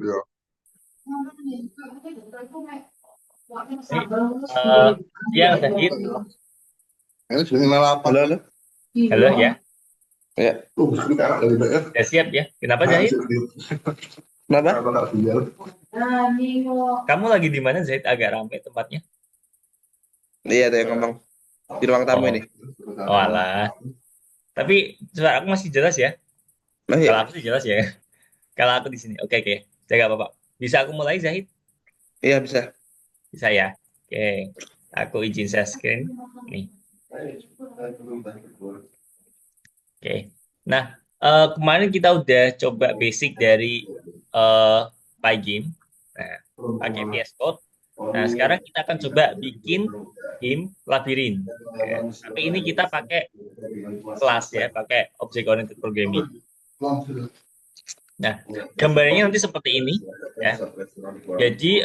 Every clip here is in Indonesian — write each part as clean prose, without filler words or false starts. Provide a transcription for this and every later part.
Iya. Ini, yang Zahid, Ini sudah apa? Halo, halo. halo ya, Ya. sudah siap ya. Kenapa Zahid? Kenapa? Kamu lagi di mana Zahid? Agak ramai tempatnya. Iya, ada yang ngomong di ruang tamu ini. Oh, oh alah. Tapi suara aku masih jelas ya. Kalau Masih? aku sih jelas ya. Kalau aku di sini, oke oke. Jaga Bapak. Bisa aku mulai Zahid? Iya, bisa. Bisa ya. Oke, aku izin share screen. Nih, oke. Nah, kemarin kita udah coba basic dari eh Pygame. Nah, pakai VS Code. Nah, sekarang kita akan coba bikin game labirin. Ya. Tapi ini kita pakai kelas ya, pakai object oriented programming. Nah, gambarnya nanti seperti ini ya. Jadi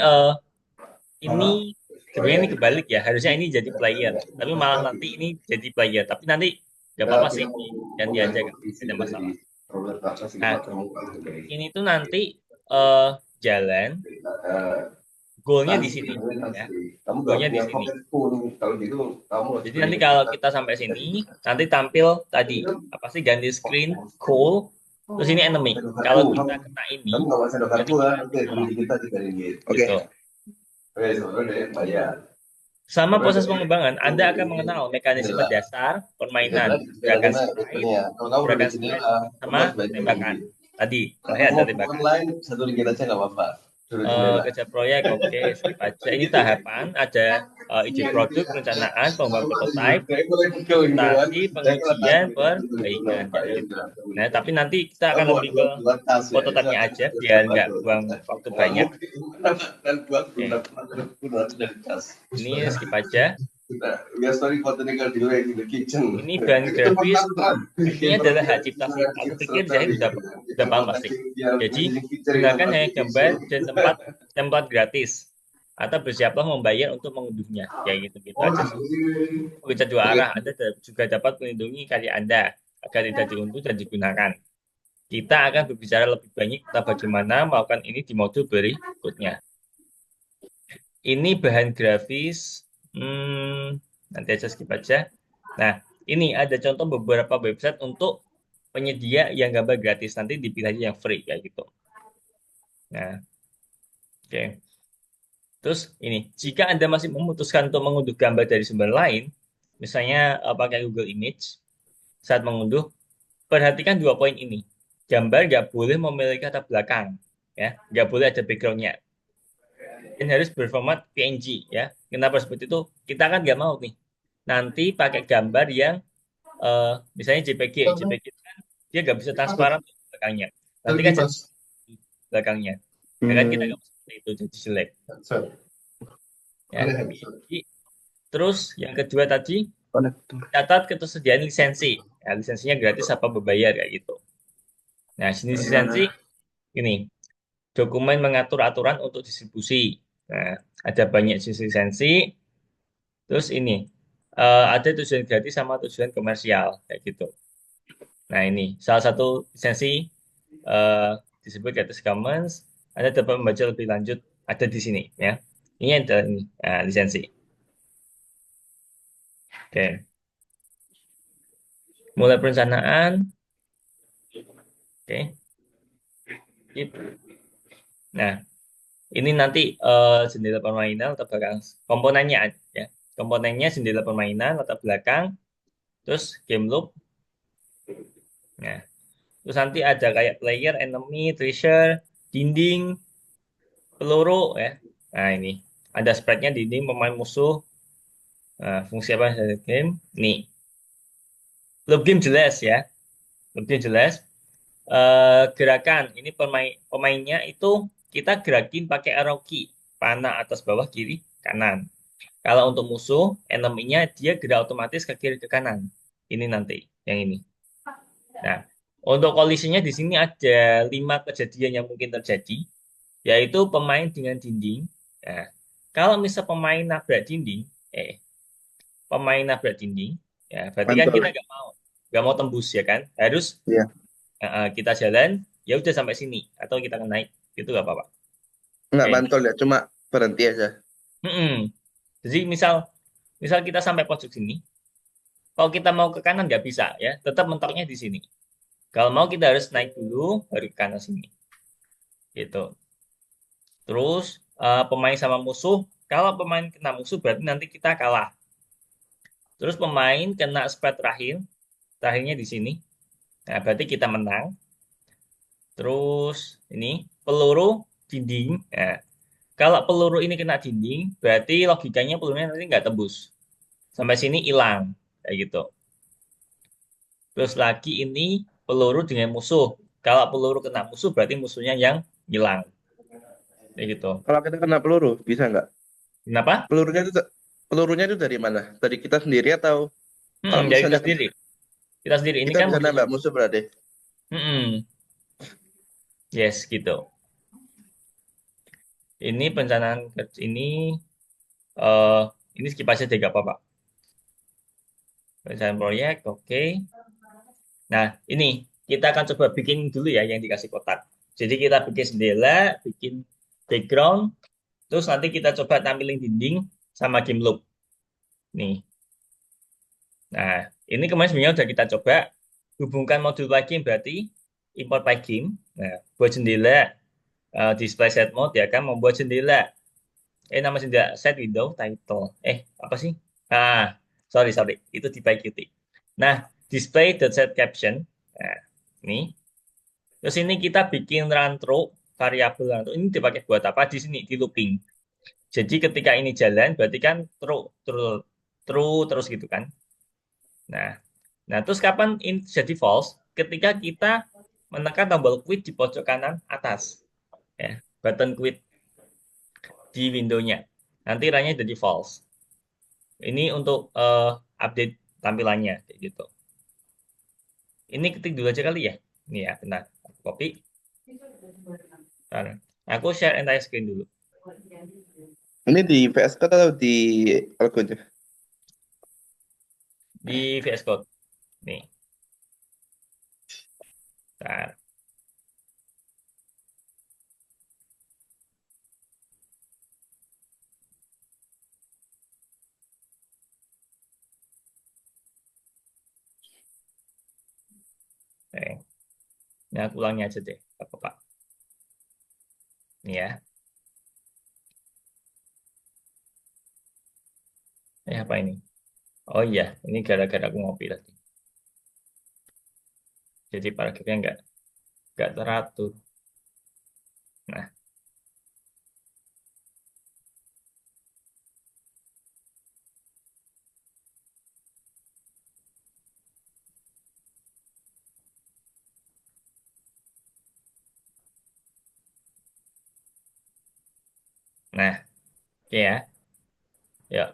ini sebenarnya ini kebalik ya. Harusnya ini jadi player, tapi malah nanti ini jadi player. Tapi nanti nggak apa-apa sih, ganti aja kan, tidak ada masalah. Nah, ini tuh nanti eh jalan, goalnya di sini ya. Goalnya di sini. Jadi nanti kalau kita sampai sini, nanti tampil tadi apa sih ganti screen, call, terus ini enemy. Kalau kita kena ini, berarti kita kalah. Oke. Gitu. Sama proses pengembangan, Anda akan mengenal mekanisme dasar permainan, gerakan sprite, gerakan sprite, sama tembakan. Tadi, terakhir ada tembakan. Kerja proyek, oke, skip aja. Ini tahapan, ada ide produk, perencanaan, pengembangan prototype, tadi pengujian, perbaikan, kayak gitu. Nah, tapi nanti kita akan lebih ke prototipe aja, biar nggak buang waktu banyak. Oke, ini skip aja. Ini bahan grafis, ini adalah hak cipta sih. Aku pikir Zahid udah paham pasti. Jadi, gunakan hanya gambar dan tempat gratis. Atau bersiaplah membayar untuk mengunduhnya. Kayak gitu aja sih. Bisa dua arah. Anda juga dapat melindungi karya Anda agar tidak diunduh dan digunakan. Kita akan berbicara lebih banyak tentang bagaimana melakukan ini di modul berikutnya. Ini bahan grafis. Nanti aja skip aja. Nah, ini ada contoh beberapa website untuk penyedia yang gambar gratis. Nanti dipilih aja yang free kayak gitu. Nah, oke. Terus ini, jika Anda masih memutuskan untuk mengunduh gambar dari sumber lain, misalnya pakai Google Image, saat mengunduh, perhatikan dua poin ini. Gambar nggak boleh memiliki latar belakang, ya, nggak boleh ada backgroundnya, dan harus berformat PNG, ya. Kenapa seperti itu? Kita kan nggak mau nih. Nanti pakai gambar yang misalnya JPG, JPG itu kan dia nggak bisa transparan belakangnya. Nanti kan jadi belakangnya, ya kan kita nggak mau seperti itu jadi jelek, ya. PNG. Terus yang kedua tadi Konektor. catat ketersediaan lisensi. Ya, lisensinya gratis apa berbayar kayak gitu. Nah, jenis lisensi ini dokumen mengatur aturan untuk distribusi. Nah, ada banyak jenis lisensi. Terus ini ada tujuan gratis sama tujuan komersial kayak gitu. Nah, ini salah satu lisensi eh, disebut Creative Commons. Anda dapat membaca lebih lanjut ada di sini ya. Ini ada ini lisensi. Oke, mulai perencanaan. Oke. Sip. Nah, ini nanti jendela permainan latar belakang komponennya ya. Komponennya jendela permainan, latar belakang, terus game loop. Nah, terus nanti ada kayak player, enemy, treasure, dinding, peluru ya. Nah, ini ada sprite-nya dinding, pemain musuh. Nah, fungsi apa dari game? Nih, loop game jelas ya. Loop game jelas. Gerakan ini pemainnya itu kita gerakin pakai arrow key, panah atas bawah kiri kanan. Kalau untuk musuh, enemy-nya dia gerak otomatis ke kiri ke kanan. Ini nanti, yang ini. Nah, untuk kolisinya di sini ada 5 kejadian yang mungkin terjadi, yaitu pemain dengan dinding. Nah, kalau misal pemain nabrak dinding, ya berarti kan kita Mantul. nggak mau tembus ya kan, harus Iya. kita jalan, ya udah sampai sini atau kita akan naik. Itu nggak apa-apa. Nggak Oke. mantol ya, cuma berhenti aja. Mm-mm. Jadi misal misal kita sampai pojok sini, kalau kita mau ke kanan nggak bisa ya, tetap mentoknya di sini. Kalau mau kita harus naik dulu baru ke kanan sini. Gitu. Terus pemain sama musuh, kalau pemain kena musuh berarti nanti kita kalah. Terus pemain kena spread terakhir, terakhirnya di sini. Nah, berarti kita menang. Terus ini peluru dinding. Nah, kalau peluru ini kena dinding, berarti logikanya pelurunya nanti nggak tembus. Sampai sini hilang. Kayak gitu. Terus lagi ini peluru dengan musuh. Kalau peluru kena musuh, berarti musuhnya yang hilang. Kayak gitu. Kalau kita kena peluru, bisa nggak? Kenapa? Pelurunya itu pelurunya itu dari mana? Dari kita sendiri atau kalau Dari misalnya kita sendiri. Kita sendiri. Ini kita kan bisa musuhnya. nembak musuh berarti? Yes, gitu. Ini perencanaan ini eh ini skip aja deh, gak apa-apa. Perencanaan proyek, oke. Nah, ini kita akan coba bikin dulu ya yang dikasih kotak. Jadi kita bikin jendela, bikin background, terus nanti kita coba tampilin dinding sama game loop. Nih. Nah, ini kemarin sebenarnya udah kita coba hubungkan modul plugin berarti import plugin. Nah, buat jendela display set mode ya kan membuat jendela. Nama jendela set window title. Apa sih? Ah, sorry, itu di Qt. Nah, display dot set caption. Nah, ini. Terus ini kita bikin run through variabel run through. Ini dipakai buat apa? Di sini di looping. Jadi ketika ini jalan berarti kan true true true terus gitu kan. Nah, nah terus kapan ini jadi false? Ketika kita menekan tombol quit di pojok kanan atas, ya, button quit di windownya. Nanti runnya jadi false. Ini untuk update tampilannya kayak gitu. Ini ketik dulu aja kali ya. Ini ya, benar. Aku copy. Bentar. Aku share entire screen dulu. Ini di VS Code atau di Argonya? Di VS Code. Nih. Bentar. Ini aku ulangnya aja deh. Apa Pak? Ini ya. Apa ini? Oh iya, ini gara-gara aku ngopi tadi. Jadi paragrafnya nggak teratur. Nah, nah, oke ya. Ya,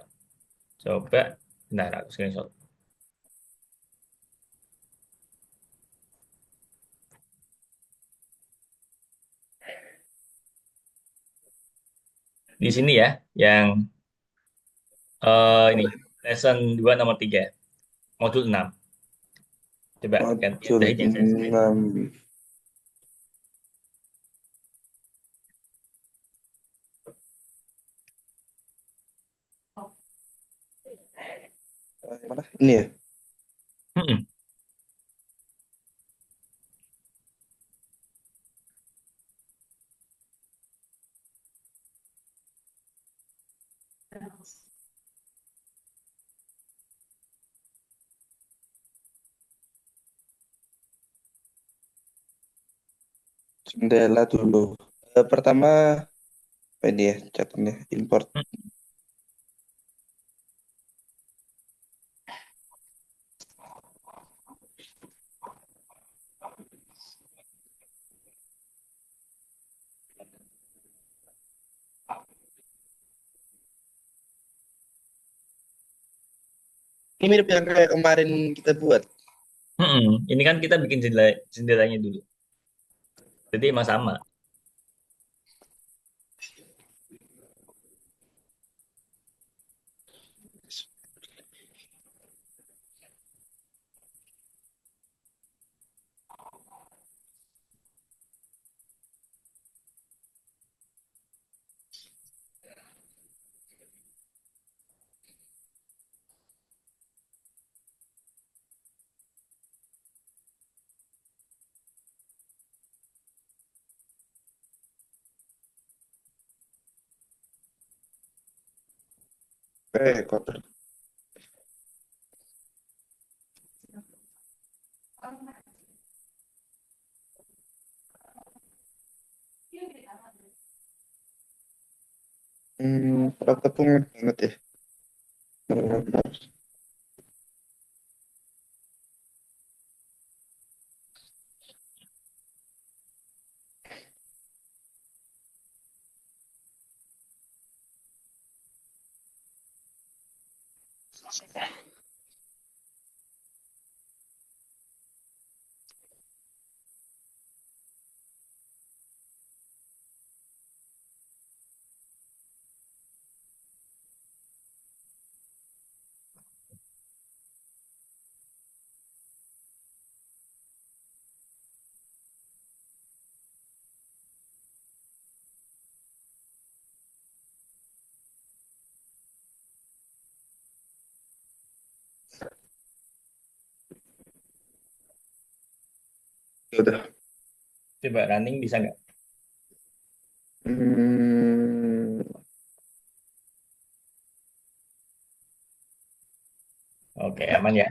coba. Bentar, aku screenshot. Di sini ya, yang ini lesson 2 nomor 3 modul 6. Coba gantian Modul dari yang saya screen. 6. Mana? Ini ya? Mm-mm. Jendela dulu. Pertama, apa ini ya? Catanya import. Ini mirip yang kayak kemarin kita buat. Ini kan kita bikin jendelanya dulu. Jadi emang sama. Koper. Pertepungan banget ya. Ya udah. Coba running bisa nggak? Hmm, Oke, aman ya.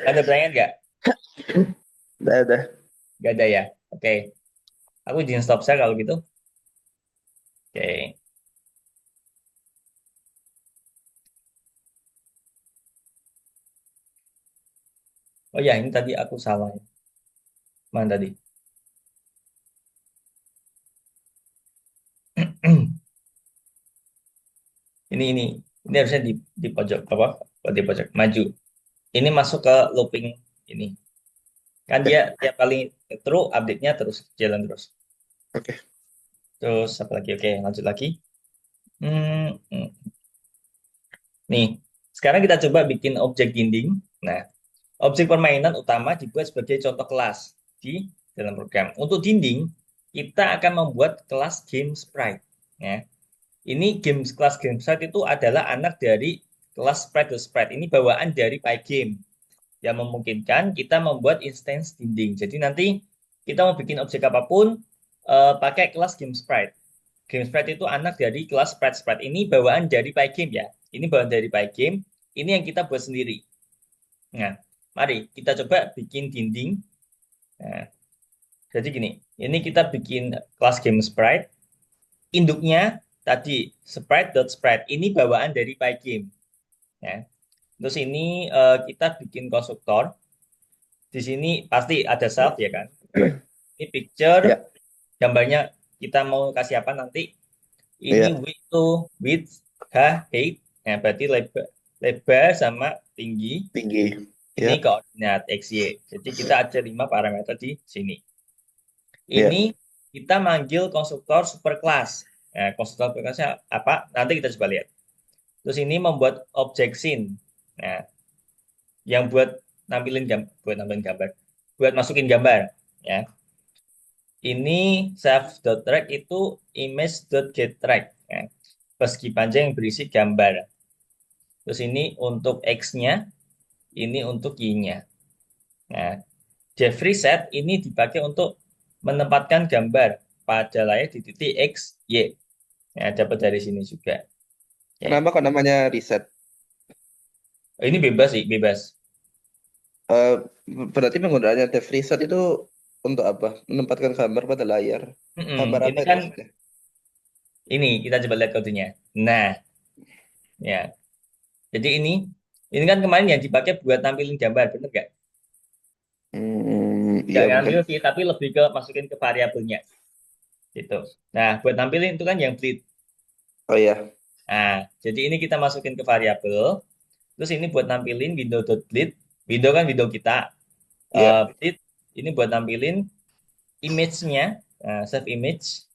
Ada pertanyaan nggak? udah. Nggak ada ya. Oke, aku izin stop share kalau gitu. Oke. Oh ya, ini tadi aku salah ya. Mana tadi? Ini harusnya di pojok apa? Oh, di pojok maju. Ini masuk ke looping ini. Kan dia tiap kali true update-nya terus jalan terus. Oke. Terus apa lagi? Oke, lanjut lagi. Hmm, hmm. Nih, sekarang kita coba bikin objek dinding. Nah, objek permainan utama dibuat sebagai contoh kelas di dalam program. Untuk dinding, kita akan membuat kelas game sprite. Ya. Ini kelas game sprite itu adalah anak dari kelas sprite. Sprite ini bawaan dari Pygame yang memungkinkan kita membuat instance dinding. Jadi nanti kita mau bikin objek apapun pakai kelas game sprite. Game sprite itu anak dari kelas sprite. Sprite ini bawaan dari Pygame ya. Ini bawaan dari Pygame. Ini yang kita buat sendiri. Nah, mari kita coba bikin dinding. Nah, jadi gini, ini kita bikin kelas game sprite. Induknya tadi sprite.sprite. Ini bawaan dari Pygame. Ya. Terus ini kita bikin konstruktor. Di sini pasti ada self ya kan. Ini picture, Ya, gambarnya kita mau kasih apa nanti. Ini ya, width, height. Nah, berarti lebar sama tinggi. tinggi. Ini Ya, koordinat X, Y. Jadi kita ada 5 parameter di sini. ya. Ini kita manggil konstruktor superclass. Nah, konstruktor superclassnya apa? Nanti kita coba lihat. Terus ini membuat objek scene. Nah, yang buat nampilin gambar, buat masukin gambar. Ya, ini self.track itu image.getTrack. Ya. Persegi panjang yang berisi gambar. Terus ini untuk X-nya, ini untuk Y-nya. Nah, Jeffrey set ini dipakai untuk menempatkan gambar pada layar di titik X, Y. Ya, dapat dari sini juga. Oke. Kenapa kok namanya reset? Ini bebas sih, bebas. Eh, Berarti penggunaannya dev reset itu untuk apa? Menempatkan gambar pada layar. Gambar apa Ini itu kan, maksudnya? ini kita coba lihat kodenya. Nah, ya. Jadi ini kan kemarin yang dipakai buat nampilin gambar, bener nggak? Nggak Iya mungkin. ngambil sih, tapi lebih ke masukin ke variabelnya, gitu. Nah, buat nampilin itu kan yang bleed. Oh iya, Nah, jadi ini kita masukin ke variabel. Terus ini buat nampilin window.bleed. Window kan window kita. iya, Bleed ini buat nampilin image-nya, save image,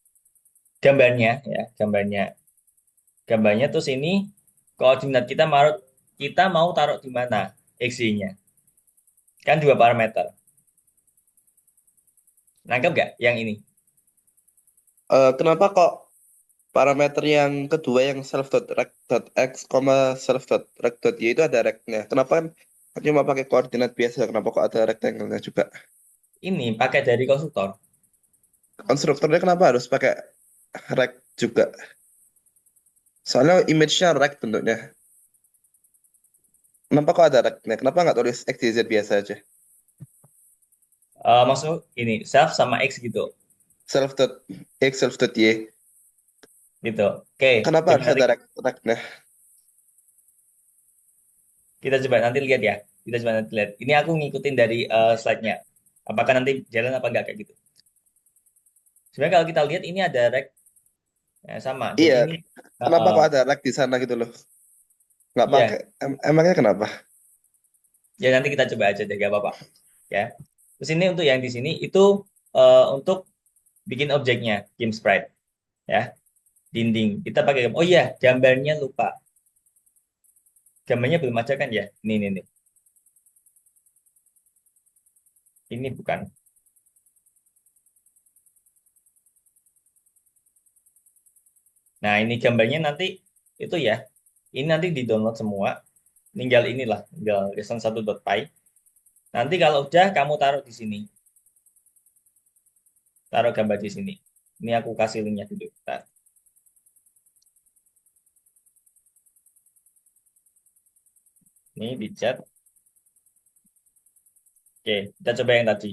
gambarnya ya, gambarnya. Terus ini koordinat kita mau taruh di mana x-nya. Kan 2 parameter. Nangkep nggak yang ini? Kenapa kok parameter yang kedua yang self.rect.x, self.rect.y itu ada rect-nya? Kenapa kan cuma pakai koordinat biasa? Kenapa kok ada rectangle-nya juga? Ini pakai dari konstruktor. Konstruktornya kenapa harus pakai rect juga? Soalnya image-nya rect bentuknya. Kenapa kok ada rect-nya? Kenapa nggak tulis XYZ biasa aja? Maksud ini self sama X gitu, Self.x, self.y. gitu. Oke, Kenapa coba harus nanti ada rect-nya? kita coba nanti lihat ya. Kita coba nanti lihat. Ini aku ngikutin dari slide-nya. Apakah nanti jalan apa enggak kayak gitu. Sebenarnya kalau kita lihat ini ada rek sama. Jadi Iya, ini kenapa kok ada rect di sana gitu loh? Nggak iya, pakai. Emangnya kenapa? ya nanti kita coba aja deh, gak apa-apa. Ya. Terus ini untuk yang di sini itu untuk bikin objeknya, game sprite, ya, dinding. Kita pakai oh iya, gambarnya lupa. Gambarnya belum aja kan ya? Ini. Ini bukan. Nah, ini gambarnya nanti itu ya. Ini nanti di-download semua. Tinggal inilah, tinggal lesson1.py. Nanti kalau udah kamu taruh di sini. Taruh gambar di sini. Ini aku kasih linknya dulu. Nah, ini di chat. Oke, kita coba yang tadi.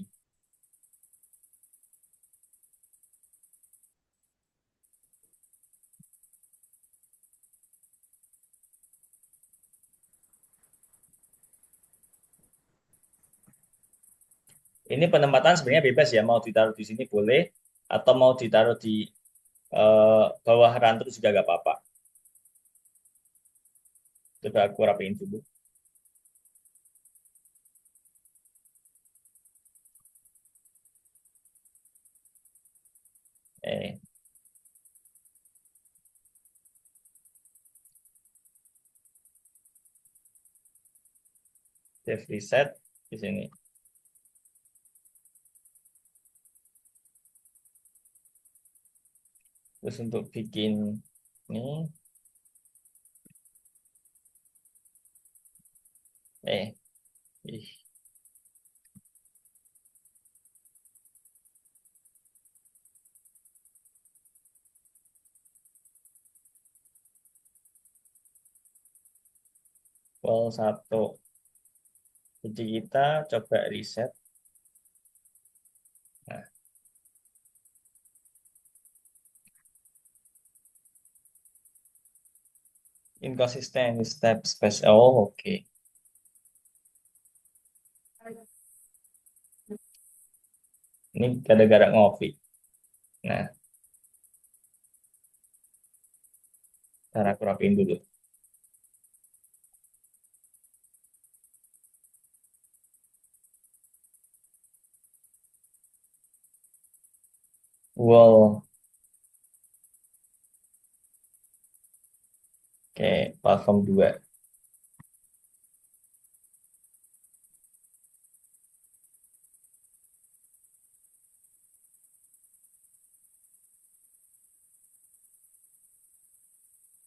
Ini penempatan sebenarnya bebas ya, mau ditaruh di sini boleh, atau mau ditaruh di bawah run terus juga gak apa-apa. Coba aku rapiin dulu. Eh, save reset di sini. Terus untuk bikin ini, eh, ih, Pol 1. Jadi kita coba reset. Nah, inconsistent step space. Oh, oke. Ini gara-gara ngopi. Nah, cara aku rapiin dulu. Wow, oke, platform 2.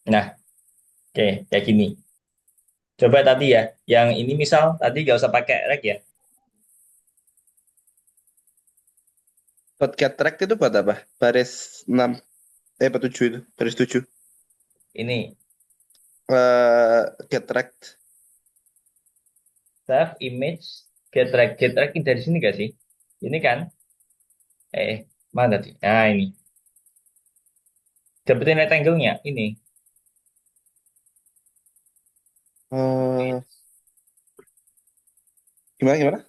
Nah, oke, kayak gini. Coba tadi ya, yang ini misal tadi gak usah pakai reg ya. Buat get rect itu buat apa? Baris 6, apa 7 itu? Baris 7. Ini Get rect. save image get reg dari sini gak sih? Ini kan, mana tadi? Nah ini, dapetin rectangle-nya ini. Eh, gimana?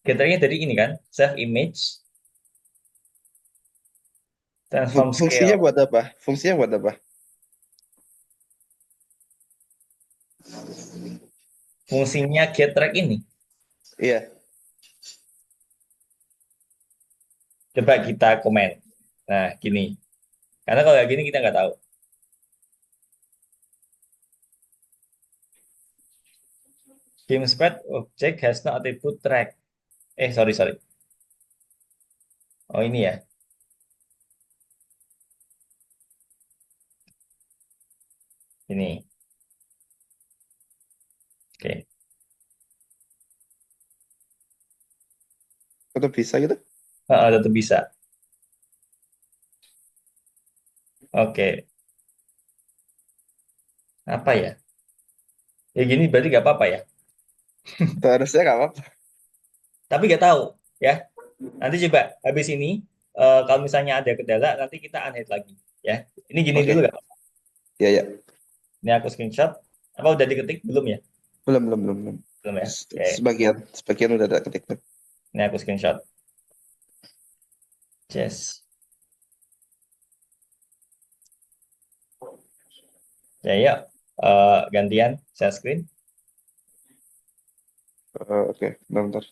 Get reg-nya dari ini kan, save image transform Fungsinya scale. buat apa? Fungsinya buat apa? Fungsinya get reg ini. Iya. Coba kita komen. Nah gini, karena kalau kayak gini kita nggak tahu. Game spread object has no attribute track. Sorry. Oh ini ya, ini. Oke, Atau bisa gitu? tetap bisa. Oke, Apa ya? Ya gini berarti nggak apa-apa ya. Harusnya nggak apa-apa. Tapi nggak tahu ya. Nanti coba habis ini kalau misalnya ada kendala nanti kita unhead lagi ya. Ini gini dulu Oke, nggak? ya ya. Ini aku screenshot. Apa udah diketik belum ya? Belum, belum, belum, belum. Belum ya. Oke. Sebagian udah ada ketik tuh. Ini aku screenshot. Yes. Ya, yuk. Gantian share screen. Oke, bentar.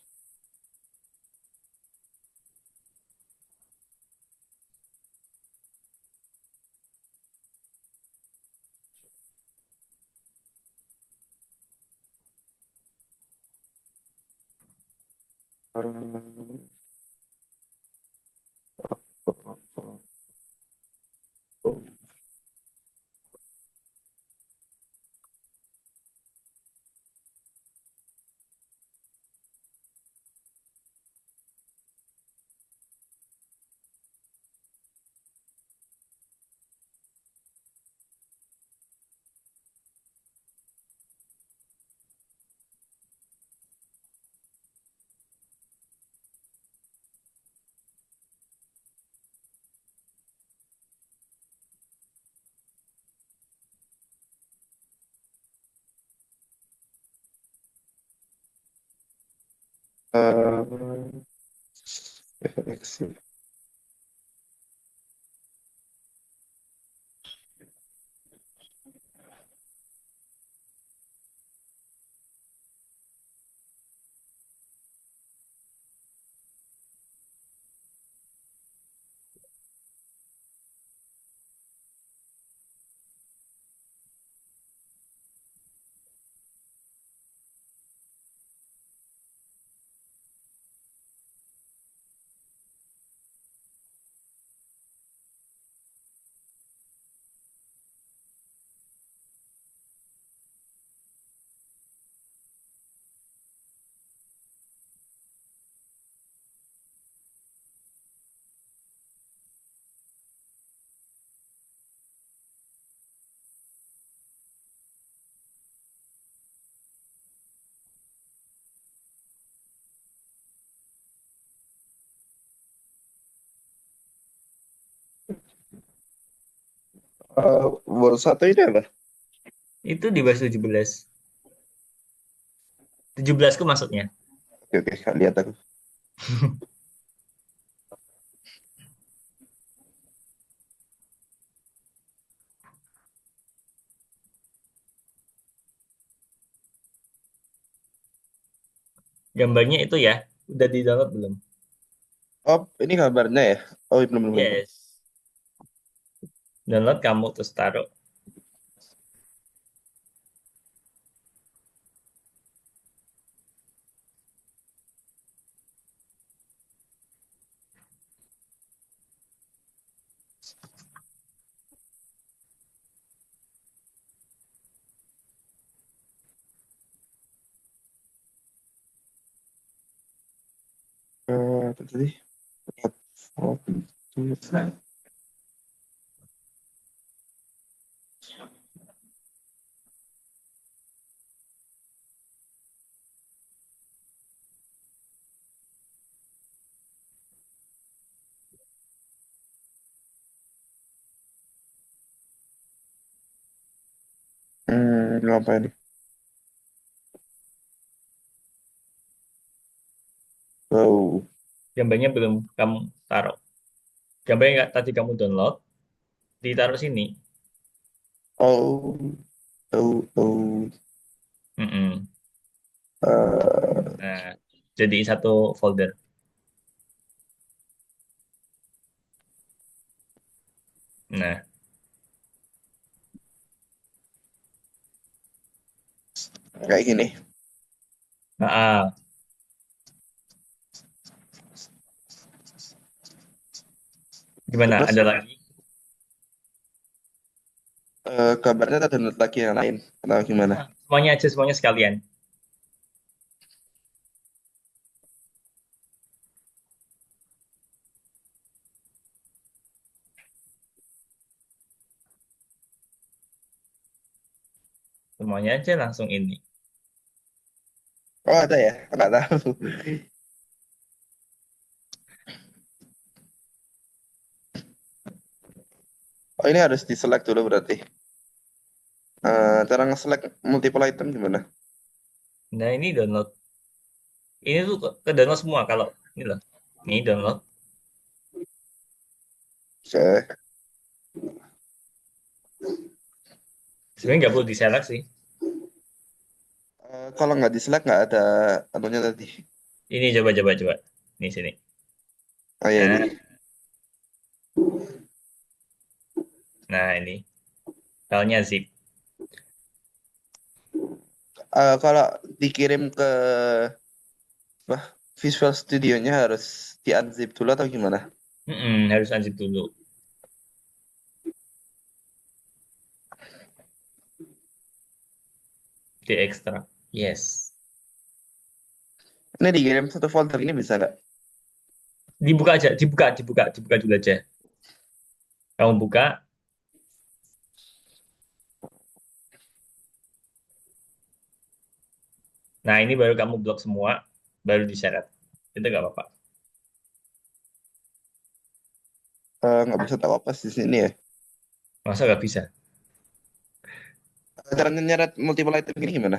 Eh, FX. Baru satu ini apa? Itu di bawah 17. 17 ku maksudnya. Oke, oke, Kak, lihat aku. Gambarnya itu ya. Udah di download belum? Oh, ini kabarnya ya? Oh, belum, belum, belum. Yes. Download kamu terus taruh. Apa tadi? Platform. Apa ini? Oh, Gambarnya belum kamu taruh. Gambar yang tadi kamu download, ditaruh sini. oh, oh, oh. Mm-mm. Eh, Nah, jadi satu folder. Nah, kayak gini. ah, gimana? Terus Ada lagi? kabarnya ada download lagi yang lain. Atau gimana? Semuanya aja, semuanya sekalian. Semuanya aja langsung ini. Oh ada ya? Nggak tahu. Oh ini harus di-select dulu berarti. Cara nge-select multiple item gimana? Nah, ini download. Ini tuh ke download semua kalau ini loh. Ini download. Oke. Sebenarnya nggak perlu diselect sih. Kalau nggak di-select nggak ada anunya tadi. Ini coba coba coba. Ini sini. Oh ya Nah, ini. nah ini filenya zip. Kalau dikirim ke apa, Visual Studio-nya harus di-unzip dulu atau gimana? Harus unzip dulu. Di ekstrak. Yes. Ini dikirim satu folder ini bisa nggak? Dibuka aja, dibuka dulu aja. Kamu buka. Nah, ini baru kamu blok semua, baru diseret. Itu nggak apa-apa. Nggak bisa tahu apa di sini ya. Masa nggak bisa? Caranya nyeret multiple item ini gimana?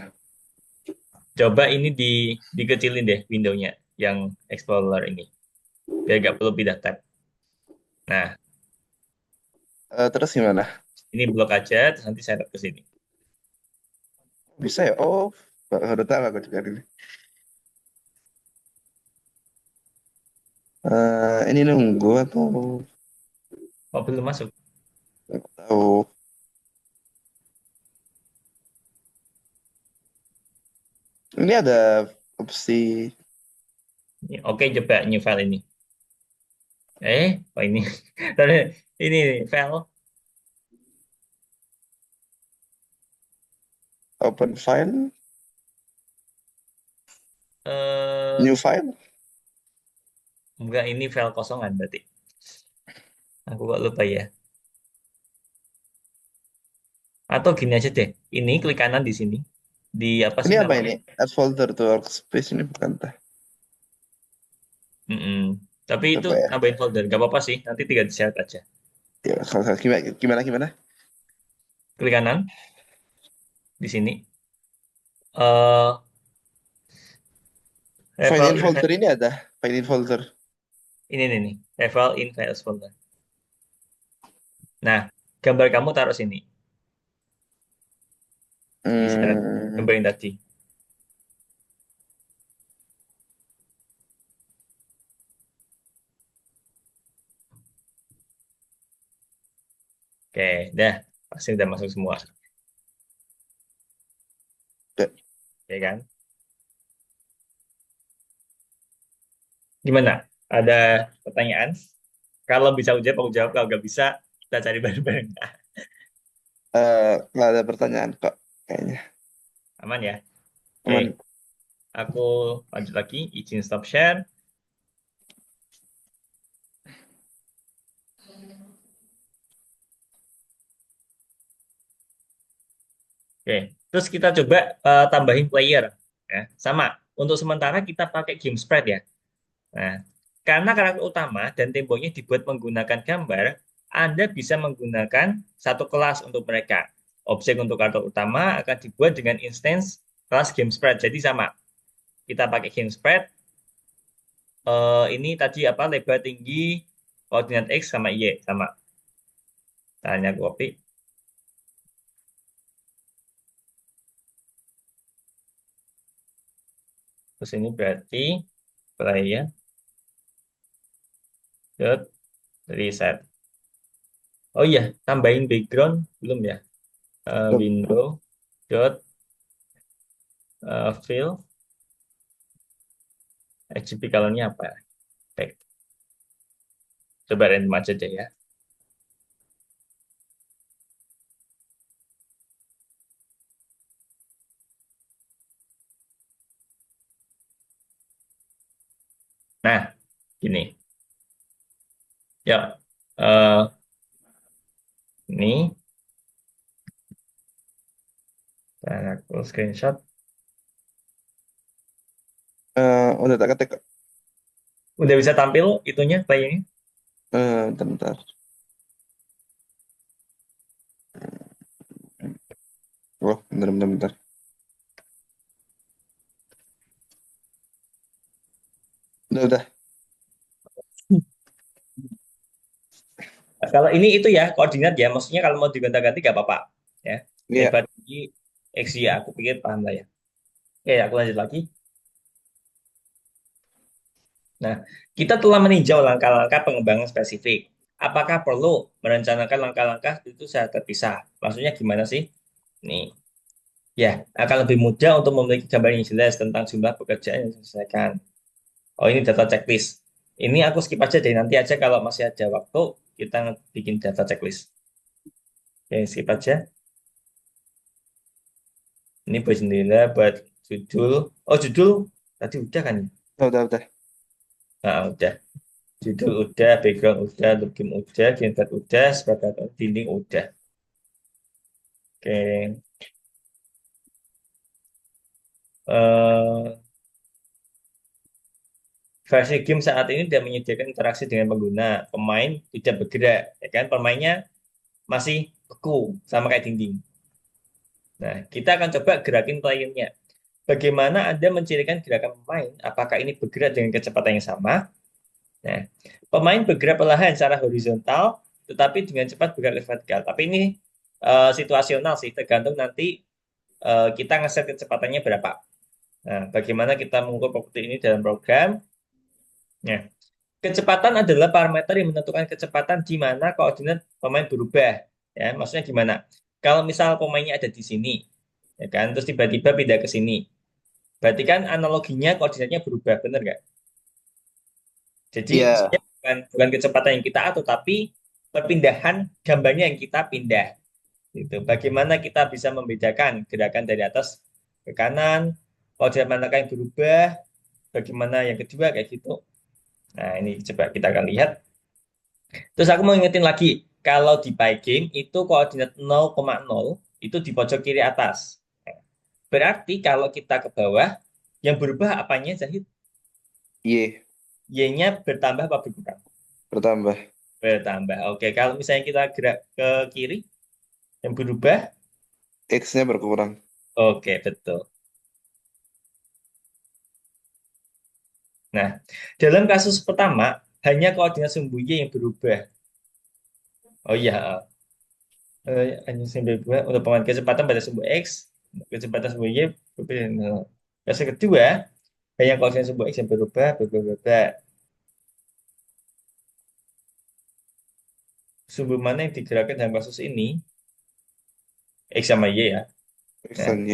Coba ini dikecilin deh windownya yang Explorer ini. Biar nggak perlu pindah tab. Nah, Terus gimana? ini blok aja, terus nanti seret ke sini. Bisa ya? Oh, baru tahu aku juga ini. Ini nunggu atau Oh, belum masuk. nggak tahu? Ini ada opsi Oke, coba new file ini. Oh ini. Tadi ini file. open file, Eh, new file. enggak, ini file kosongan berarti. Aku kok lupa ya. Atau gini aja deh. Ini klik kanan di sini. Di apa Ini sih apa namanya? ini? Add folder to workspace ini bukan tah. Mm-mm. Tapi itu Coba ya. nambahin folder. Gak apa-apa sih. Nanti tinggal di-share aja. Ya, gimana, gimana, gimana? Klik kanan di sini. Eh File Revel in in folder ini ada. File in folder. ini nih. Revel in files folder. Nah, gambar kamu taruh sini. Di-share. Hmm, Gambar yang tadi. Oke, dah. Pasti udah masuk semua. ya. Ya kan? Gimana? Ada pertanyaan? Kalau bisa aku jawab, aku jawab. Kalau nggak bisa, kita cari bareng-bareng. Nggak ada pertanyaan kok. Kayaknya. Aman ya? Oke, Aman. aku lanjut lagi. Izin stop share. Oke, terus kita coba tambahin player. Ya, sama. Untuk sementara kita pakai game spread ya. Nah, karena karakter utama dan temboknya dibuat menggunakan gambar, Anda bisa menggunakan satu kelas untuk mereka. Objek untuk karakter utama akan dibuat dengan instance kelas game spread. Jadi sama. Kita pakai game spread. Ini tadi apa? Lebar tinggi, koordinat X sama Y sama. Tanya copy. Terus ini berarti player dot reset. Oh iya, tambahin background belum ya? Belum. Window dot fill XGP colornya apa? Back. Coba random aja deh ya. Nah, gini. Ya, ini Nah, aku screenshot. Udah tak ketik. Udah bisa tampil itunya, playnya. Bentar, bentar. Oh, bentar, bentar, bentar. Udah. Nah, kalau ini itu ya koordinat ya, maksudnya kalau mau digonta-ganti gak apa-apa ya. Iya. Daripada ini X ya, aku pikir paham lah ya. Oke, aku lanjut lagi. Nah, kita telah meninjau langkah-langkah pengembangan spesifik. Apakah perlu merencanakan langkah-langkah itu secara terpisah? Maksudnya gimana sih? Nih, ya, akan lebih mudah untuk memiliki gambar yang jelas tentang jumlah pekerjaan yang diselesaikan. Oh, ini data checklist. Ini aku skip aja deh, nanti aja kalau masih ada waktu, kita bikin data checklist. Oke, skip aja. Ini buat jendela, buat judul. Oh, judul tadi udah kan? Udah. Nah, udah. Judul udah, background udah, login udah, genset udah, sebagai dinding udah. Oke. Eh, versi game saat ini tidak menyediakan interaksi dengan pengguna. Pemain tidak bergerak, ya kan? Pemainnya masih beku, sama kayak dinding. Nah, kita akan coba gerakin playernya. Bagaimana Anda mencirikan gerakan pemain? Apakah ini bergerak dengan kecepatan yang sama? Nah, pemain bergerak perlahan secara horizontal, tetapi dengan cepat bergerak vertikal. Tapi ini situasional sih, tergantung nanti kita ngeset kecepatannya berapa. Nah, bagaimana kita mengukur properti ini dalam program? Nah, kecepatan adalah parameter yang menentukan kecepatan di mana koordinat pemain berubah. Ya, maksudnya gimana? Kalau misal pemainnya ada di sini, ya kan, terus tiba-tiba pindah ke sini, berarti kan analoginya koordinatnya berubah, benar nggak? Jadi Iya. sebenarnya bukan kecepatan yang kita atur, tapi perpindahan gambarnya yang kita pindah. Gitu. Bagaimana kita bisa membedakan gerakan dari atas ke kanan, koordinat manakah yang berubah, bagaimana yang kedua kayak gitu. Nah, ini coba kita akan lihat. Terus aku mau ingetin lagi, kalau di Pygame itu koordinat 0,0 itu di pojok kiri atas. Berarti kalau kita ke bawah, yang berubah apanya, Zahid? Y. Y-nya bertambah apa berkurang? Bertambah. Bertambah. Oke, kalau misalnya kita gerak ke kiri, yang berubah? X-nya berkurang. Oke, betul. Nah, dalam kasus pertama, hanya koordinat sumbu Y yang berubah. Oh iya, hanya sumbu berubah untuk pemain kecepatan pada sumbu X, kecepatan sumbu Y berbeda. Nah, kasus kedua, hanya koordinat sumbu X yang berubah, berubah. Sumbu mana yang digerakkan dalam kasus ini? X sama Y ya. X Nah, dan Y.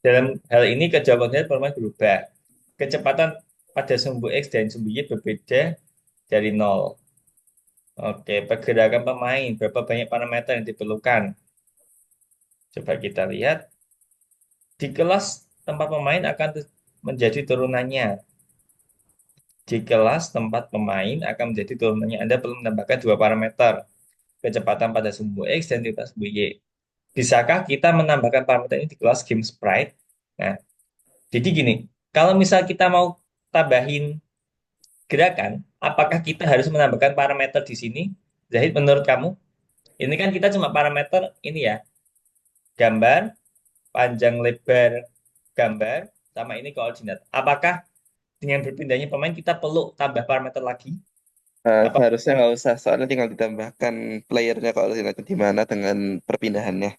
dalam hal ini kedua koordinat pemain berubah. Kecepatan pada sumbu X dan sumbu Y berbeda dari nol. Oke, pergerakan pemain, berapa banyak parameter yang diperlukan? Coba kita lihat. Di kelas tempat pemain akan menjadi turunannya. Di kelas tempat pemain akan menjadi turunannya. Anda perlu menambahkan dua parameter. Kecepatan pada sumbu X dan kecepatan sumbu Y. Bisakah kita menambahkan parameter ini di kelas game sprite? Nah, jadi gini, kalau misal kita mau tambahin gerakan, apakah kita harus menambahkan parameter di sini? Zahid, menurut kamu? Ini kan kita cuma parameter ini ya, gambar, panjang lebar gambar, sama ini koordinat. Apakah dengan berpindahnya pemain kita perlu tambah parameter lagi? Apa? Seharusnya nggak usah, soalnya tinggal ditambahkan playernya koordinatnya di mana dengan perpindahannya.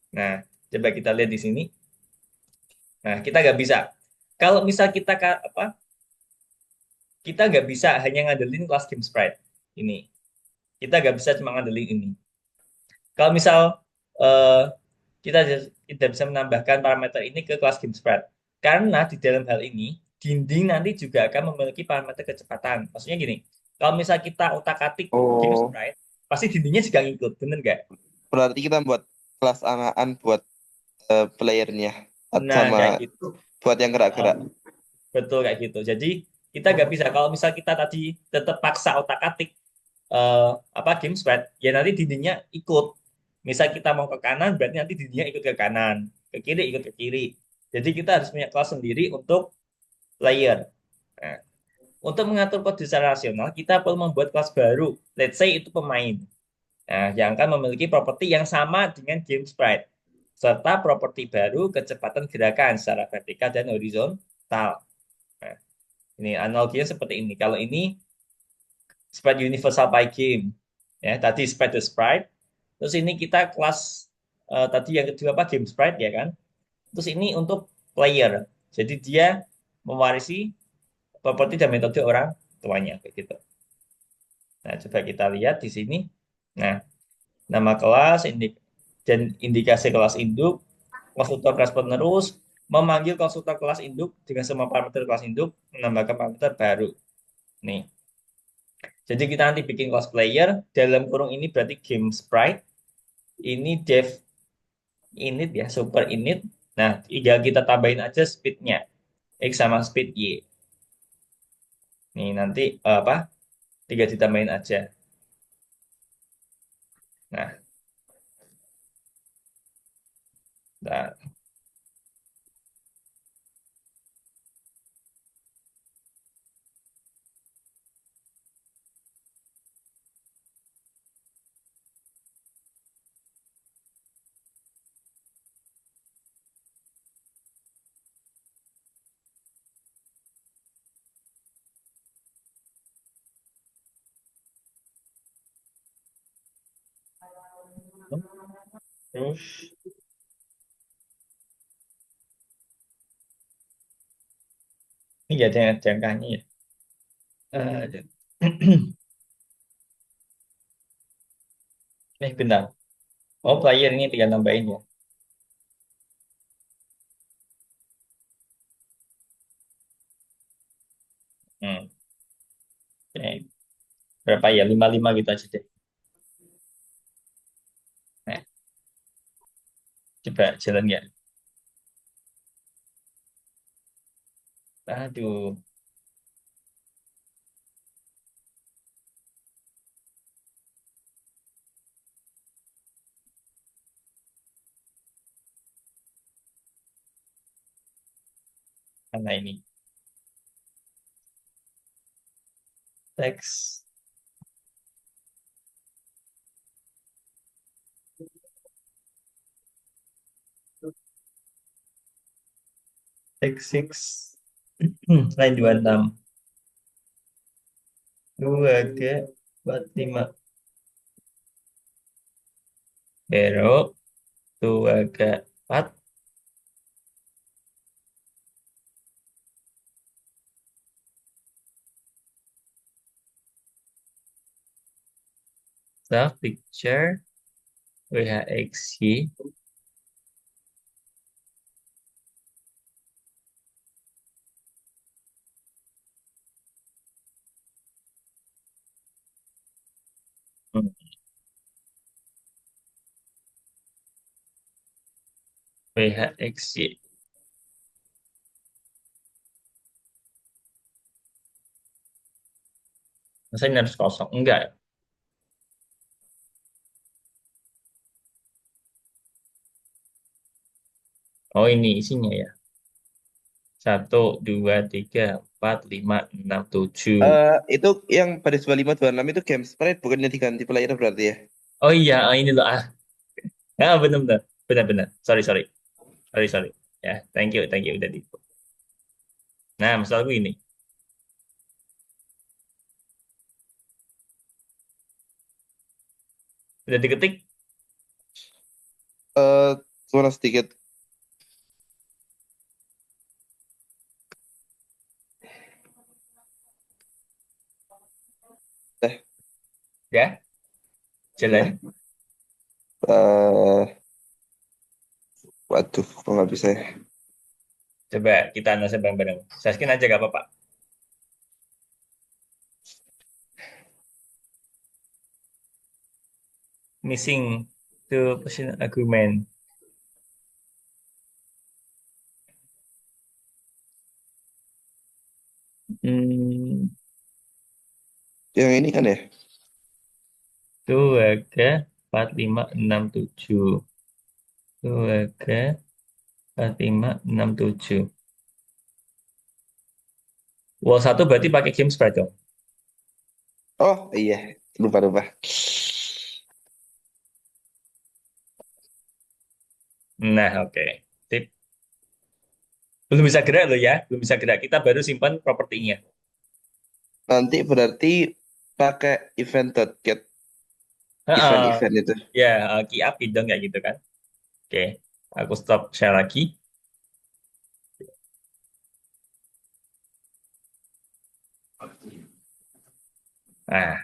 Nah, coba kita lihat di sini. Nah, kita nggak bisa. Kalau misal kita apa? Kita nggak bisa hanya ngandelin kelas game sprite ini. Kita nggak bisa cuma ngandelin ini. Kalau misal eh, kita tidak bisa menambahkan parameter ini ke kelas game sprite, karena di dalam hal ini dinding nanti juga akan memiliki parameter kecepatan. Maksudnya gini, kalau misal kita utak-atik game Oh, sprite, pasti dindingnya juga ngikut, bener nggak? berarti kita buat kelas amaan buat playernya Nah, sama kayak gitu. buat yang Eh, gerak-gerak. betul kayak gitu. Jadi kita nggak bisa. Kalau misal kita tadi tetap paksa otak-atik apa game sprite, ya nanti dindingnya ikut. Misal kita mau ke kanan, berarti nanti dindingnya ikut ke kanan. ke kiri ikut ke kiri. Jadi kita harus punya kelas sendiri untuk player. Nah, untuk mengatur kode secara rasional, kita perlu membuat kelas baru. Let's say itu pemain. Nah, yang akan memiliki properti yang sama dengan game sprite, serta properti baru kecepatan gerakan secara vertikal dan horizontal. Nah, ini analoginya seperti ini. Kalau ini sprite universal by game, ya tadi sprite the sprite. Terus ini kita kelas tadi yang kedua apa game sprite ya kan. Terus ini untuk player. Jadi dia mewarisi properti dan metode orang tuanya kayak gitu. Nah, coba kita lihat di sini. Nah, nama kelas dan indikasi kelas induk, konstruktor kelas penerus, memanggil konstruktor kelas induk dengan semua parameter kelas induk, menambahkan parameter baru. Nih. Jadi kita nanti bikin kelas player, dalam kurung ini berarti game sprite, ini dev init ya, super init. Nah, tinggal kita tambahin aja speednya. X sama speed Y. Nih, nanti apa? Tinggal ditambahin aja. Nah, nah, terus ini ada jangkanya ya. Eh, bentar. Oh, player ini tinggal nambahin ya. Hmm. Oke. Berapa ya? 55 gitu aja deh. Nah, coba jalan ya. Aduh, mana ini? Teks, teks 6. Line 26. 2, ke 45. Hero, 2, ke 4. Self picture, WHXY. Hmm, WHXY. Masa ini harus kosong? Enggak. Oh, ini isinya ya. 1, 2, 3, 4, 5, 6, 7. Itu yang pada 2526 itu game sprite bukannya diganti player berarti ya? Oh iya, oh, ini loh. Benar-benar. Benar-benar. Sorry, sorry. Sorry, sorry. Ya, thank you udah di. Nah, masalahku ini. Udah diketik. Eh, Cuma sedikit. Eh, Ya, nah, jalan. eh, waduh, kok nggak bisa ya? Coba kita analisa bareng-bareng. Saskin aja gak apa-apa. Missing to position argument. Hmm, Yang ini kan ya? 2, 4, 5, 6, 7. 2, 4567. Wall 1 berarti pakai game sprite dong. Oh iya, lupa-lupa. Nah, oke. Sip. Belum bisa gerak loh ya. Belum bisa gerak. Kita baru simpan propertinya. Nanti berarti pakai event.get, Heeh. event-event itu. Ya, key up dong kayak gitu kan. Oke. Aku stop share lagi. Nah,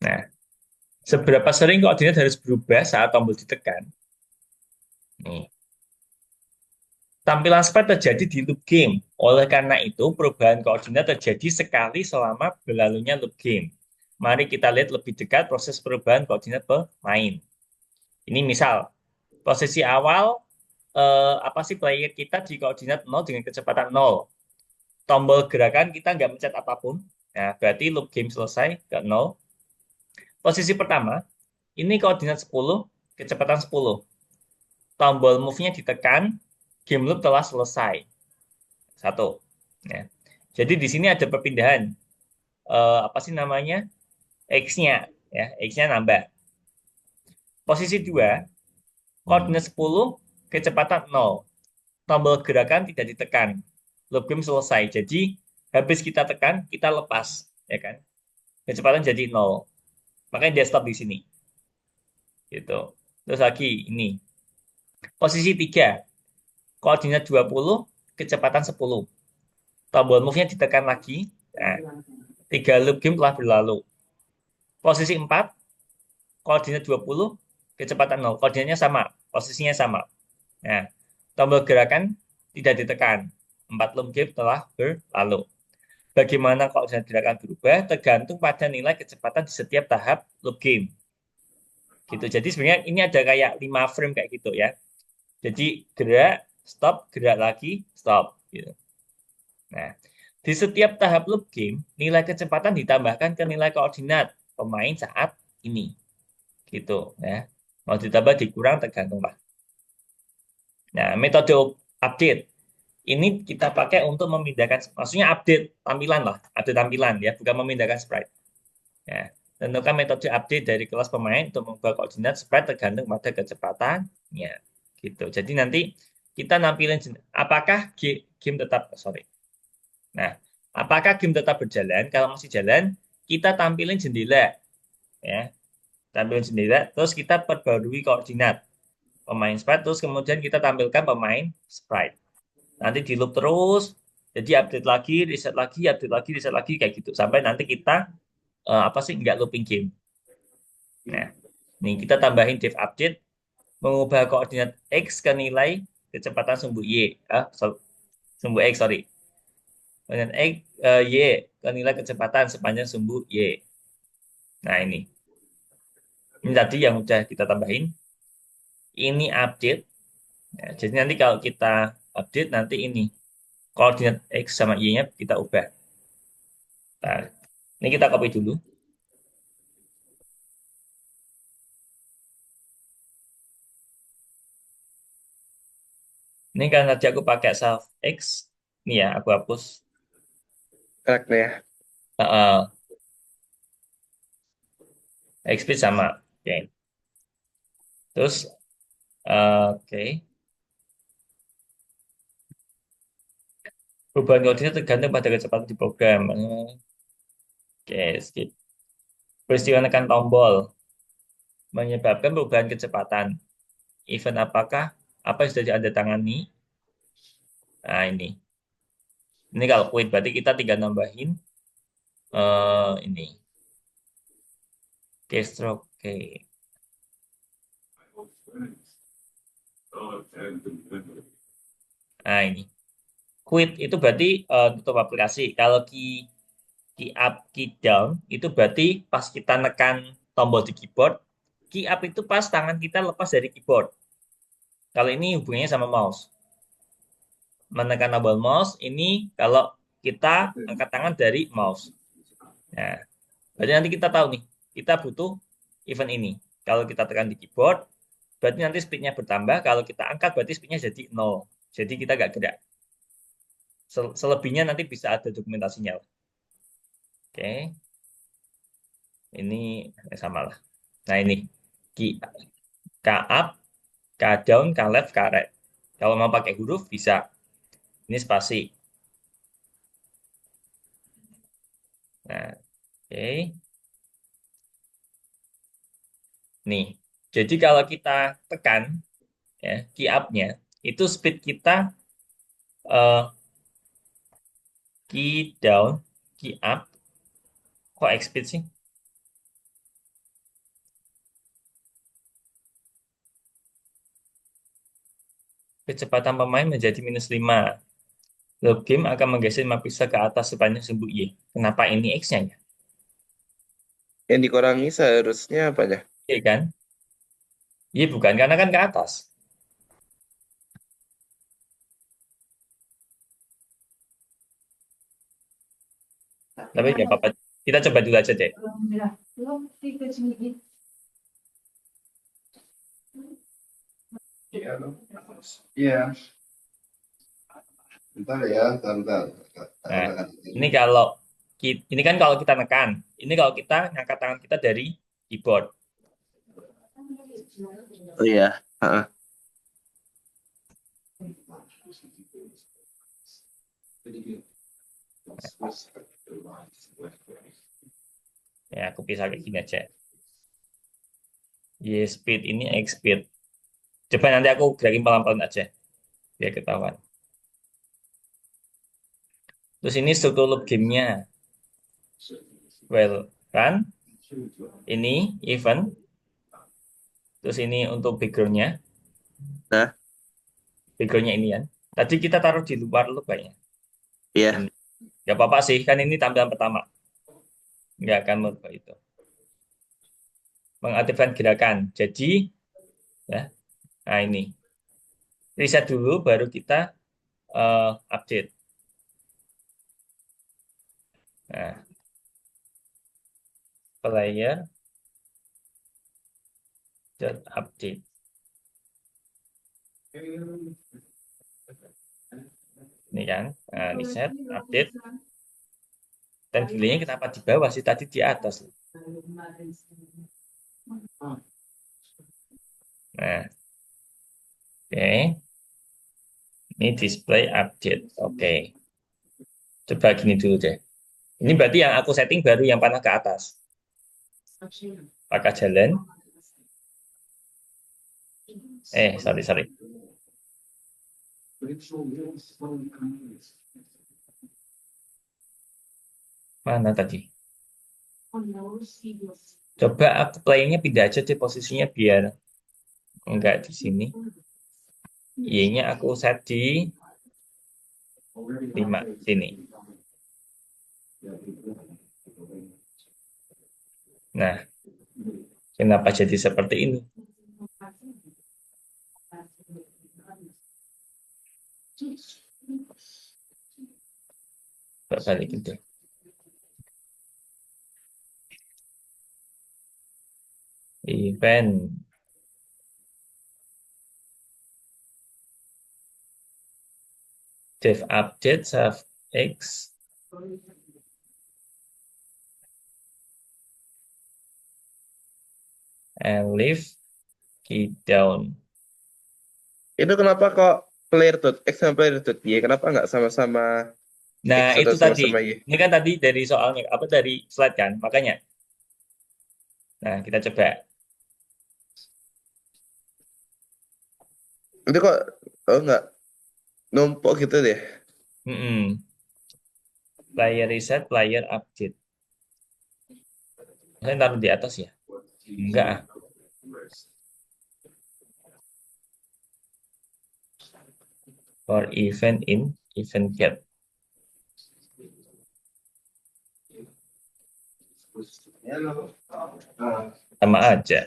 nah. Seberapa sering koordinat harus berubah saat tombol ditekan? Nih. Tampilan sprite terjadi di loop game. Oleh karena itu, perubahan koordinat terjadi sekali selama berlalunya loop game. Mari kita lihat lebih dekat proses perubahan koordinat pemain. Ini misal, posisi awal, apa sih player kita di koordinat 0 dengan kecepatan 0. Tombol gerakan kita nggak mencet apapun. Nah, berarti loop game selesai ke 0. Posisi pertama, ini koordinat 10, kecepatan 10. Tombol move-nya ditekan, game loop telah selesai. Satu. Ya. Jadi di sini ada perpindahan, apa sih namanya, X-nya, ya, X-nya nambah. Posisi 2, koordinat 10, kecepatan 0. Tombol gerakan tidak ditekan. Loop game selesai. Jadi habis kita tekan, kita lepas, ya kan? Kecepatan jadi 0. Makanya dia stop di sini. Gitu. Terus lagi ini. Posisi 3, koordinat 20, kecepatan 10. Tombol move-nya ditekan lagi. Nah, 3 loop game telah berlalu. Posisi 4, koordinat 20, kecepatan 0. Koordinatnya sama, posisinya sama. Nah, tombol gerakan tidak ditekan. 4 loop game telah berlalu. Bagaimana koordinat gerakan berubah tergantung pada nilai kecepatan di setiap tahap loop game. Gitu. Jadi sebenarnya ini ada kayak 5 frame kayak gitu ya. Jadi gerak, stop, gerak lagi, stop. Gitu. Nah, di setiap tahap loop game, nilai kecepatan ditambahkan ke nilai koordinat pemain saat ini. Gitu ya. Mau ditambah dikurang tergantung lah. Nah, metode update ini kita pakai untuk memindahkan, maksudnya update tampilan lah, update tampilan ya, bukan memindahkan sprite. Ya, tentukan metode update dari kelas pemain untuk mengubah koordinat sprite tergantung pada kecepatannya. Gitu. Jadi nanti kita nampilin apakah game tetap, sorry. Nah, apakah game tetap berjalan? Kalau masih jalan, kita tampilin jendela, ya, tampilin jendela, terus kita perbarui koordinat pemain sprite, terus kemudian kita tampilkan pemain sprite. Nanti di loop terus, jadi update lagi, reset lagi, update lagi, reset lagi kayak gitu sampai nanti kita apa sih nggak looping game. Nah, nih kita tambahin div update mengubah koordinat x ke nilai kecepatan sumbu y, sumbu x sorry, koordinat x y ke nilai kecepatan sepanjang sumbu y. Nah ini tadi yang udah kita tambahin. Ini update. Ya, jadi nanti kalau kita update nanti ini koordinat x sama y-nya kita ubah. Nah, ini kita copy dulu. Ini kan tadi aku pakai self X. Ini ya, aku hapus. Correct ya. Uh, XP sama. Oke. Terus, oke. Perubahan koordinat tergantung pada kecepatan di program. Oke, skip. Peristiwa tekan tombol menyebabkan perubahan kecepatan. Event apakah? Apa yang sudah ditandatangani? Nah, ini. Ini kalau quit, berarti kita tinggal nambahin ini. Keystroke. Oke. Nah, ini. Quit itu berarti tutup aplikasi. Kalau key up, key down, itu berarti pas kita nekan tombol di keyboard, key up itu pas tangan kita lepas dari keyboard. Kalau ini hubungannya sama mouse. Menekan tombol mouse, ini kalau kita angkat tangan dari mouse. Nah, berarti nanti kita tahu nih, kita butuh event ini. Kalau kita tekan di keyboard, berarti nanti speednya bertambah. Kalau kita angkat, berarti speednya jadi 0. Jadi kita nggak gerak. Selebihnya nanti bisa ada dokumentasinya. Oke, ini sama lah. Nah ini, key, K up, K down, K left, K right. Kalau mau pakai huruf, bisa. Ini spasi. Nah, oke. Nih, jadi kalau kita tekan ya key up-nya, itu speed kita eh, key down, key up, kok X-speed sih? Kecepatan pemain menjadi -5. Loop game akan menggeser 5 pixel ke atas sepanjang sumbu Y. Kenapa ini X-nya ya? Yang dikurangi seharusnya apa ya? Iya kan? Iya bukan, karena kan ke atas. Tapi nggak apa-apa. Kita coba dulu aja deh. Iya, bentar ya, bentar. Nah, ini kalau ini kan kalau kita nekan. Ini kalau kita ngangkat tangan kita dari keyboard. Oh iya. Heeh. Ya, aku bisa kayak gini aja. Y speed ini X speed. Coba nanti aku gerakin pelan-pelan aja. Biar ketahuan. Terus ini struktur loop game-nya. Well, run. Ini event. Terus ini untuk background-nya. Nah, Background-nya ini kan. Tadi kita taruh di luar loop kayaknya. iya. Ini. Gak apa-apa sih, kan ini tampilan pertama. Nggak akan merubah itu. Mengaktifkan gerakan. Jadi, ya, nah ini. Reset dulu, baru kita update. Nah, player update. Ini kan, nah, reset, update. Dan delaynya kenapa di bawah sih? Tadi di atas. Nah, oke. Ini display update. Oke. Coba gini dulu deh. Ini berarti yang aku setting baru yang panah ke atas. Pakai jalan. Sorry. Mana tadi? Coba aku playnya pindah aja deh posisinya biar enggak di sini. Y-nya aku set di 5 sini. Nah, kenapa jadi seperti ini? Balikin deh. Event. Dev update save X. And leave key down. Itu kenapa kok player.x sama player.y? Kenapa nggak sama-sama Nah, X atau itu tadi. sama-sama Y? Ini kan tadi dari soalnya, apa dari slide kan? Makanya. Nah, kita coba. Itu kok, oh nggak, numpuk gitu deh. Player reset, player update. Saya taruh di atas ya? Enggak. For event in event get. Sama aja.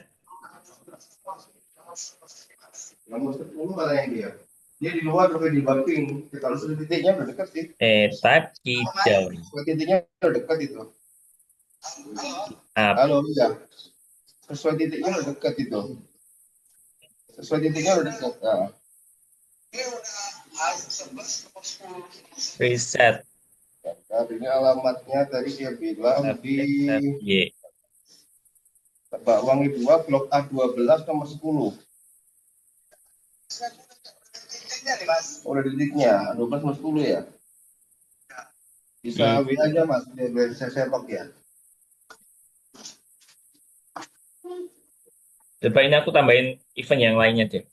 Dia di luar udah di bumping. Kalau sudah titiknya udah dekat sih. Type key down. Titiknya udah dekat itu. Up. Halo, ya. Sesuai titiknya udah dekat itu. Sesuai titiknya udah dekat. Nah, Reset. ini alamatnya tadi dia bilang di Y. Tebak Wangi 2, Blok A12 nomor 10. Udah titiknya, 12 nomor 10 ya. Bisa Iya. WA aja Mas, biar saya sepak ya. Coba ini aku tambahin event yang lainnya deh.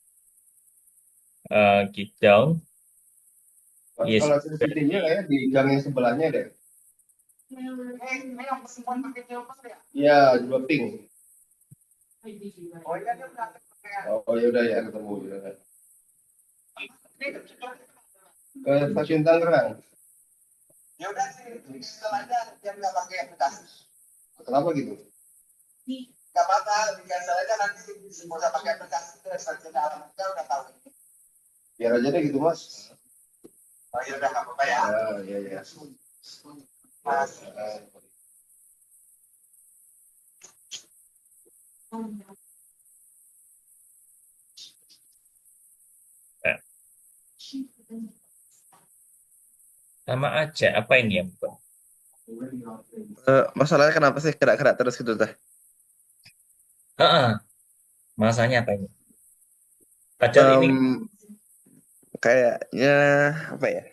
Kick down. Mas, Yes. kalau CCTV-nya kayak di gang yang sebelahnya deh. Iya, 2 ping. Oh ya udah ya ketemu. Ya. Ke stasiun Tangerang. Kenapa gitu? Biar aja deh gitu Mas. Oh ya udah nggak apa-apa ya. Iya iya. Mas. Nah, sama aja. Apa ini yang buat? Masalahnya kenapa sih gerak-gerak terus gitu dah? Masanya apa ini? Padahal ini Kayaknya apa ya?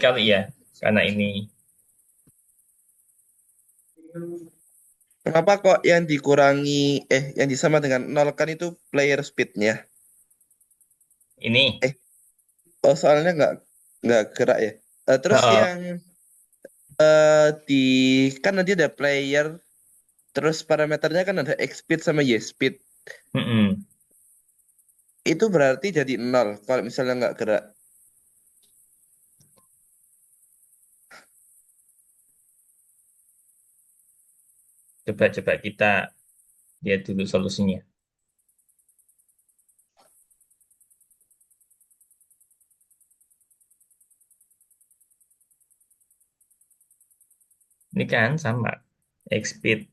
kali ya, karena ini. Kenapa kok yang dikurangi yang disama dengan nol kan itu player speednya? Ini. Eh, soalnya nggak gerak ya. Terus Heeh. yang di kan nanti ada player, terus parameternya kan ada X speed sama Y speed. Mm-mm. Itu berarti jadi nol kalau misalnya nggak gerak. Coba kita lihat dulu solusinya. Ini kan sama. X speed.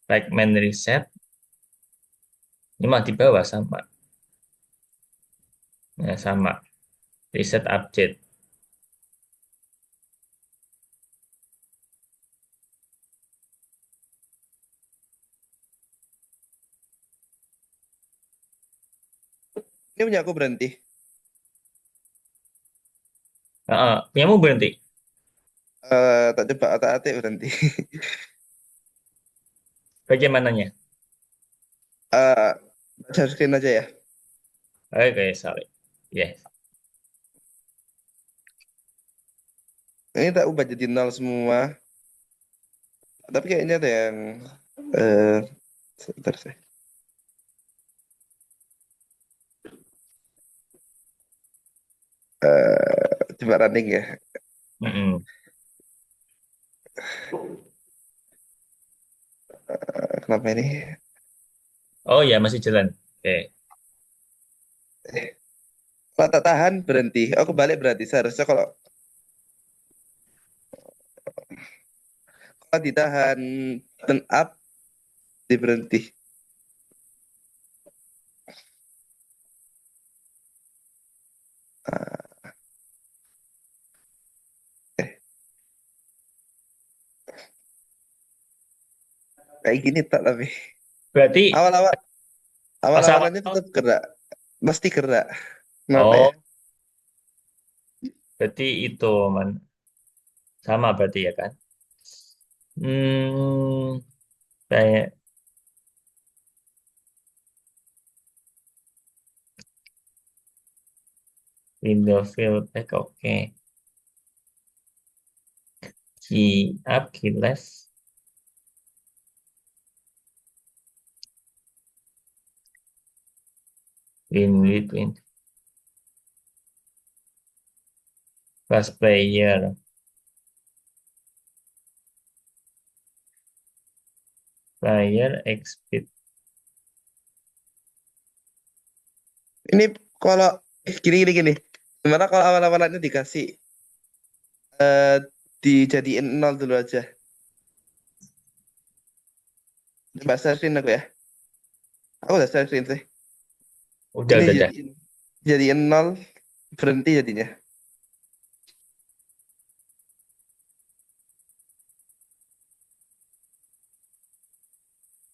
Fragment reset. Ini mah di bawah sama. Nah, sama. Reset update. Ini punya aku berhenti. Punyamu berhenti. Tak coba otak-atik berhenti. Bagaimananya? Eh, Baca screen aja ya. Oke, sorry. Yes. Ini tak ubah jadi nol semua. Tapi kayaknya ada yang eh sebentar saya. Coba running ya. Mm-mm. Kenapa ini? Oh ya, masih jalan. Oke. Kalau tak tahan berhenti. Aku balik berarti seharusnya kalau ditahan turn up di berhenti. Kayak gini tak tapi Berarti awal-awal pas awal. awal-awalannya tetap gerak. Pasti gerak. Kenapa ya? Oh, berarti itu man. Sama berarti ya kan? Hmm, kayak window feedback oke. Key up, key left, in between. Plus player, player, exit. Ini kalau gini. Gimana kalau awal-awalannya dikasih eh dijadiin nol dulu aja. Coba share screen aku ya. Aku udah share screen sih. Udah, Ini udah. jadiin nol, berhenti jadinya.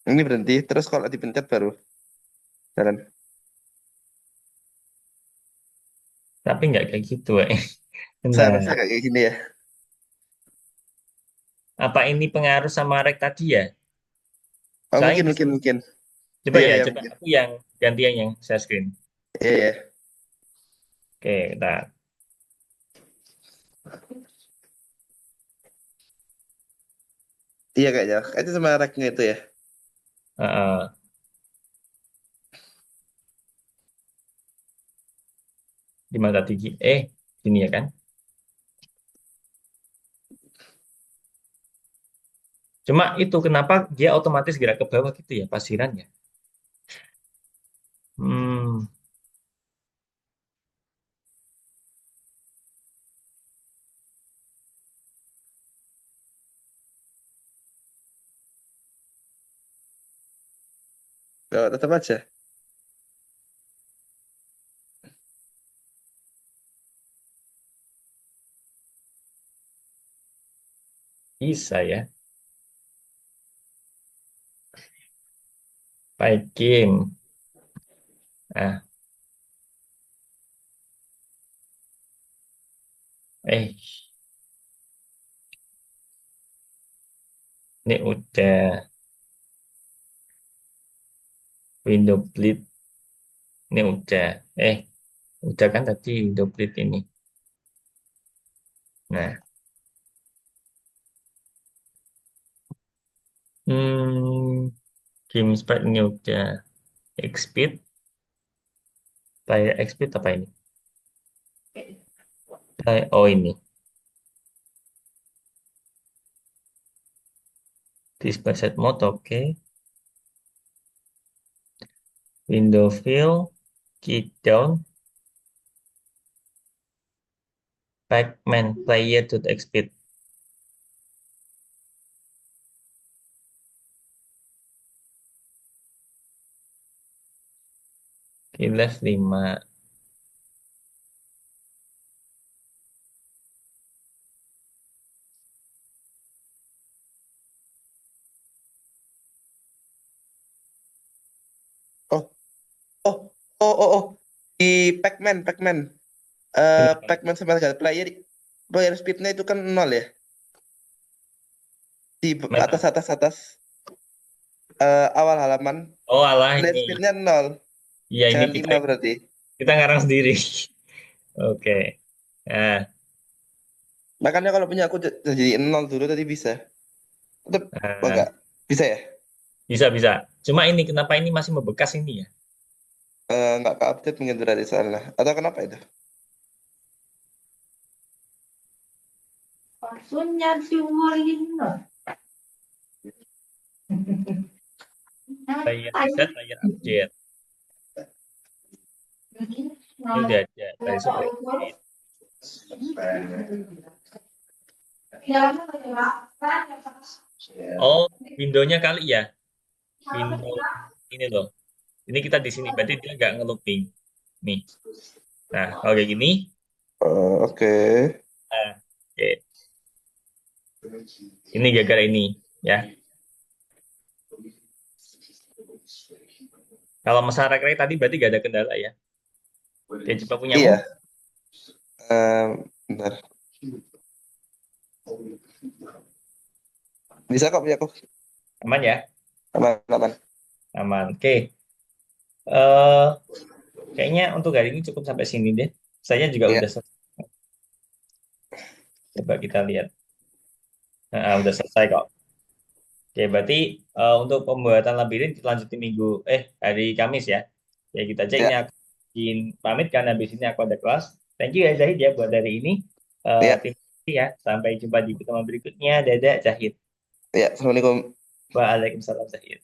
Ini berhenti, terus kalau dipencet baru jalan. Tapi nggak kayak gitu, Seharusnya Nah, kayak gini ya. apa ini pengaruh sama rek tadi ya? Oh, Soalnya mungkin, di mungkin, sini, mungkin. coba Iya, ya, iya, coba mungkin. aku yang gantian yang share screen. Iya, iya. Oke, kita. Iya kayaknya. Itu sama reknya itu ya. uh, di mana tadi? Gini ya kan? Cuma itu kenapa dia otomatis gerak ke bawah gitu ya pasirannya? Hmm, Oh, tetap aja. bisa ya. Baik game. Ah, eh, ini udah window bleed. Ini udah. Udah kan tadi window bleed ini. Nah, game sprite ini udah X-Speed. Player X-Speed apa ini? Oh ini. Display set mode, oke. Window fill, key down, Pac-Man player to X-Speed. Oke, left 5. Oh, oh, oh. Di Pac-Man. Kenapa? Pac-Man sama sekali. Player speednya itu kan nol ya. Di Memang. atas awal halaman. Oh alah Player ini. speednya nol. Iya ini Jangan kita 5 berarti. kita ngarang sendiri. Oke. Nah, Makanya kalau punya aku jadi nol dulu tadi bisa. Tetap, oh nah, enggak. Bisa ya? bisa bisa. Cuma ini kenapa ini masih membekas ini ya? Enggak ke-update mungkin dari sana. Atau kenapa itu? Player reset, player update. Ini udah ada. Tadi sudah update. Oh, window-nya kali ya. Window ini loh. Ini kita di sini berarti dia nggak nge-looping. Nih. Nah, kalau kayak gini, Oke. nah, oke. Ini gara-gara ini ya. Kalau masalah rek tadi berarti gak ada kendala ya. Oke, coba punyamu Iya. Bentar. Bisa kok punya aku. aman ya? Aman, aman. Aman. Oke. eh Kayaknya untuk hari ini cukup sampai sini deh. Saya juga Iya, udah selesai. Coba kita lihat. Nah, udah selesai kok. Oke, berarti untuk pembuatan labirin kita lanjutin hari Kamis ya. Ya kita aja ini iya, aku izin pamit karena habis ini aku ada kelas. Thank you ya Zahid ya buat hari ini. iya, Terima kasih ya. Sampai jumpa di pertemuan berikutnya. Dadah Zahid. iya. Assalamualaikum. Waalaikumsalam Zahid.